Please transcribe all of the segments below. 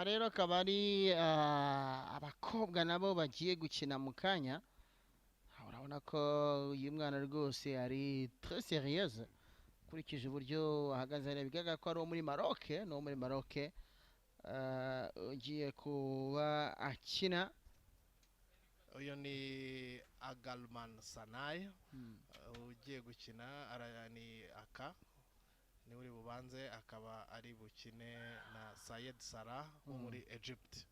rero akaba ari abakobwa nabo bagiye gukina mu kanya. Urabona ko uyu mwana rwose ari très sérieuse kurikije uburyo ahagaze, bigaragara ko ari uwo muri Maroc, no muri Maroc ugiye kuba akina. uyu ni Agalman Sanay ugiye gukina ni aka ni uri bubanze, akaba ari bukine na Sayed Salah wo muri Egypt.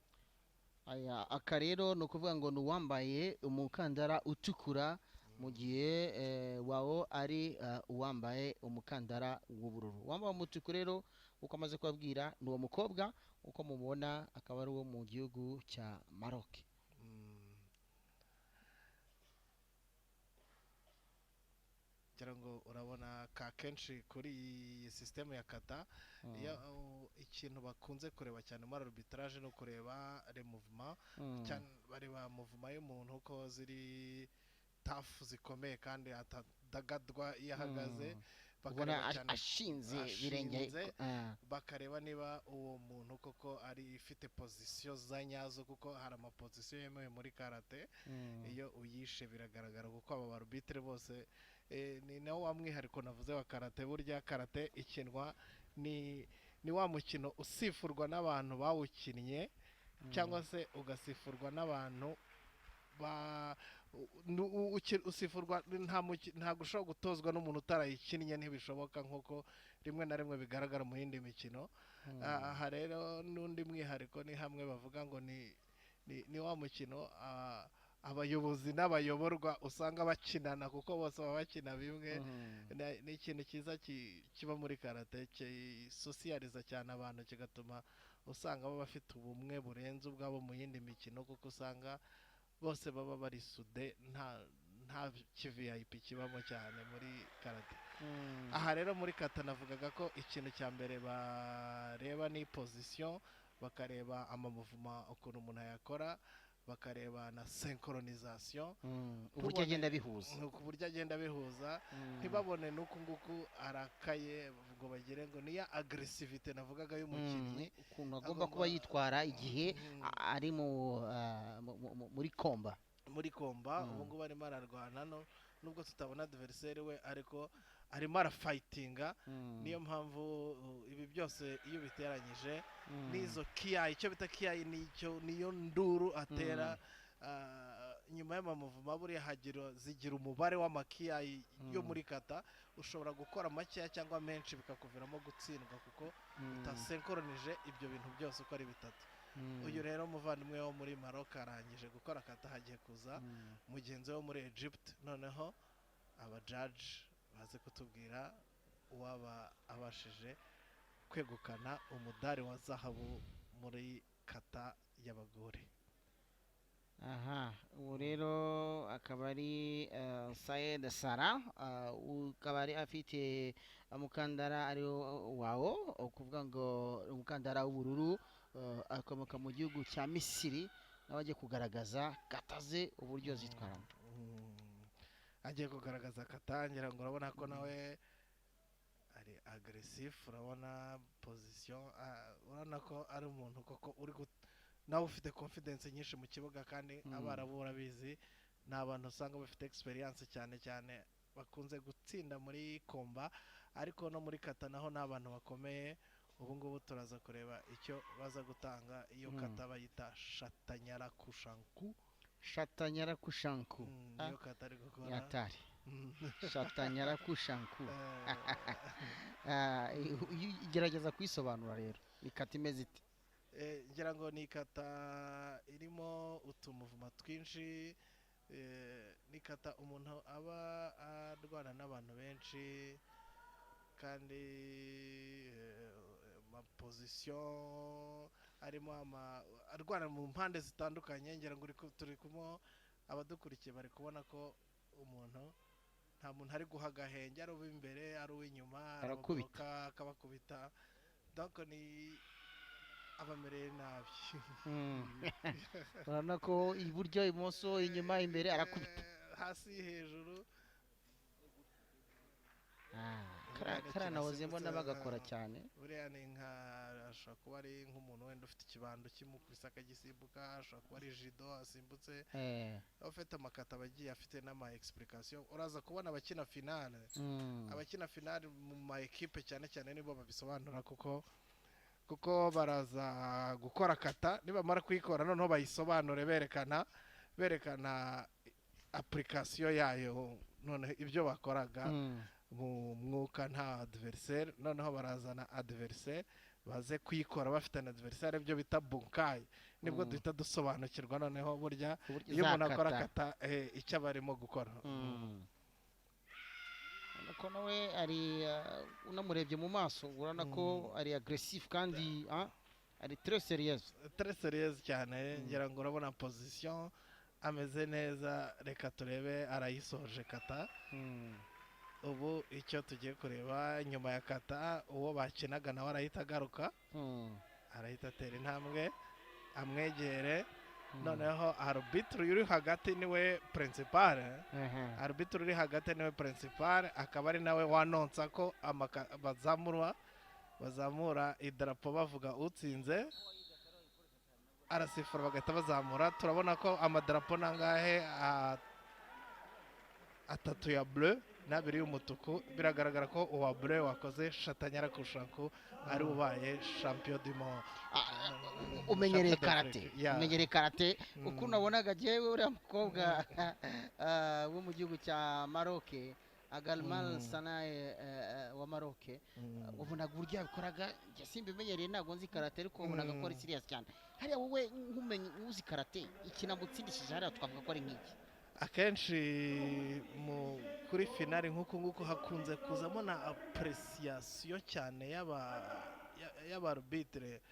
Aya aka rero ni ukuvuga ngo ni uwambaye umukandara utukura mu gihe wawo ari uwambaye umukandara w'ubururu. Uwambaye umutuku rero uko amaze kubabwira ni uwo mukobwa, uko mubona akaba ari uwo mu gihugu cya Maroc. Ngira ngo urabona ka kenshi kuri iyi system ya Kata iyo ikintu bakunze kureba cyane muri arbitrage no kureba le mouvement cyane, bareba mouvement y'umuntu uko ziri tough zikomeye kandi atadagadwa iyo ahagaze, bakareba cyane ashinze birenge, bakareba niba uwo muntu koko ari ifite position za nyazo, kuko hari ama position yemewe muri karate iyo uyishe biragaragara, kuko aba arbitre bose ni nawo wa mwihariko navuze wa karate. Burya karate ikinwa ni wa mukino usifurwa n'abantu bawukinnye cyangwa se ugasifurwa n'abantu usifurwa, ntabwo ushobora gutozwa n'umuntu utarayikinnye, ntibishoboka nk'uko rimwe na rimwe bigaragara mu yindi mikino. Aha rero n'undi mwihariko ni hamwe bavuga ngo ni wa mukino abayobozi n'abayoborwa usanga bakinana, kuko bose baba bakina bimwe. Ni ikintu cyiza kiba muri karate, kisosiyaliza cyane abantu, kigatuma usanga baba bafite ubumwe burenze ubwabo mu yindi mikino, kuko usanga bose baba bari sude, nta VIP kibamo cyane muri karate. Aha rero muri kata navugaga ko ikintu cya mbere bareba ni position, bakareba amamuvuma ukuntu umuntu yakora, bakareba na synchronisation, uburyo agenda bihuza, uburyo agenda bihuza, ntibabone nuko nguku arakaye ngo bagire ngo niya aggressivity navugaga y'umukinnyi, ukuntu agomba kuba yitwara igihe ari muri komba. Ubu ngubu arimo ararwana, nubwo tutabona adversaire we ariko arimo arafightinga. Niyo mpamvu ibi byose iyo biteranyije n'izo kiyayi, icyo bita kiyayi niyo nduru atera nyuma y'amamuvuma, buriya zigira umubare w'amakiyayi yo muri kata, ushobora gukora makeya cyangwa menshi bikakuviramo gutsindwa kuko utasenkoronije ibyo bintu byose uko ari bitatu. Uyu rero muvandimwe wo muri Maroc arangije gukora kata, hagiye kuza mugenzi wo muri Egypt, noneho aba judge baze kutubwira uwaba abashije kwegukana umudari wa zahabu muri kata y'abagore. Aha, ubu rero akaba ari Sayed Salah, ukaba ari afite umukandara ari wawo, ukuvuga ngo umukandara w'ubururu, akomoka mu gihugu cya Misiri, nawe agiye kugaragaza kata ze uburyo zitwaramo. Agiye kugaragaza kata, ngira ngo urabona ko nawe ari aggressive, urabona position, urabona ko ari umuntu koko uri nawe ufite confidence nyinshi mu kibuga, kandi abarabu urabizi ni abantu usanga bafite experience cyane cyane, bakunze gutsinda muri komba, ariko no muri kata naho ni abantu bakomeye. Ubu ngubu turaza kureba icyo baza gutanga iyo kata bayita Chatanyara Kushanku. Chatanyara Kushanku niyo kata ari gukora yatari Chatanyara Kushanku. Gerageza kwisobanura rero, ikata imeze ite? Ngira ngo ni kata irimo utumuvuma twinshi, ni kata umuntu aba arwana n'abantu benshi, kandi amapozisiyo arimo arwana mu mpande zitandukanye. Ngira ngo turi kumwe, abadukurikiye bari kubona ko umuntu nta muntu ari guha agahenge, ari uw'imbere ari uw'inyuma, arakubita akabakubita, donc ni abamereye nabi. urabona ko iburyo ibumoso inyuma imbere arakubita, hasi hejuru. karanahoze mbona bagakora cyane. Buriya ni nka ashobora kuba ari nk'umuntu wenda ufite ikibando kimukubise akagisimbuka, ashobora kuba ari jido asimbutse, ufite amakata abagiye afite n'ama explication. Uraza kubona abakina finale, abakina finale mu ma equipe cyane cyane nibo babisobanura, kuko baraza gukora kata, nibamara kuyikora noneho bayisobanure berekana application yayo, none ibyo bakoraga mu mwuka nta adversaire, noneho barazana adversaire baze kuyikora bafite na adversaire, ibyo bita bunkai, nibwo duhita dusobanukirwa noneho burya iyo umuntu akora kata icyo barimo gukora. ko nawe ari unamurebye mu maso urabona ko ari aggressive kandi ari très sérieuse cyane. Ngira ngo urabona position ameze neza, reka turebe arayisoje kata. Ubu icyo tugiye kureba nyuma ya kata, uwo bakinaga nawe arahita agaruka, arahita atera intambwe amwegere, noneho arbitre uri hagati niwe principal, arbitre uri hagati niwe principal, akaba ari nawe wanonsa ko bazamura idarapo bavuga utsinze, arasifura bagahita bazamura. Turabona ko amadarapo nangahe 3 ya bleu n'abiri y'umutuku, biragaragara ko uwa bleu wakoze Chatanyara Kushanku ari ubaye champion du monde. Umenyereye karate uko nabonaga jewe uriya mukobwa wo mu gihugu cya Maroc, Agalmal Sanae wa Maroc, ubonaga uburyo yabikoraga, simba imenyereye ntabwo nzi karate, ariko ubonaga ko ari serious cyane. Hariya wowe nk'umenye uzi karate, ikinamutsindishije hariya twavuga ko ari nk'iki? Akenshi kuri finale nk'uko nguko hakunze kuzamo na appreciation cyane y'aba arbitre.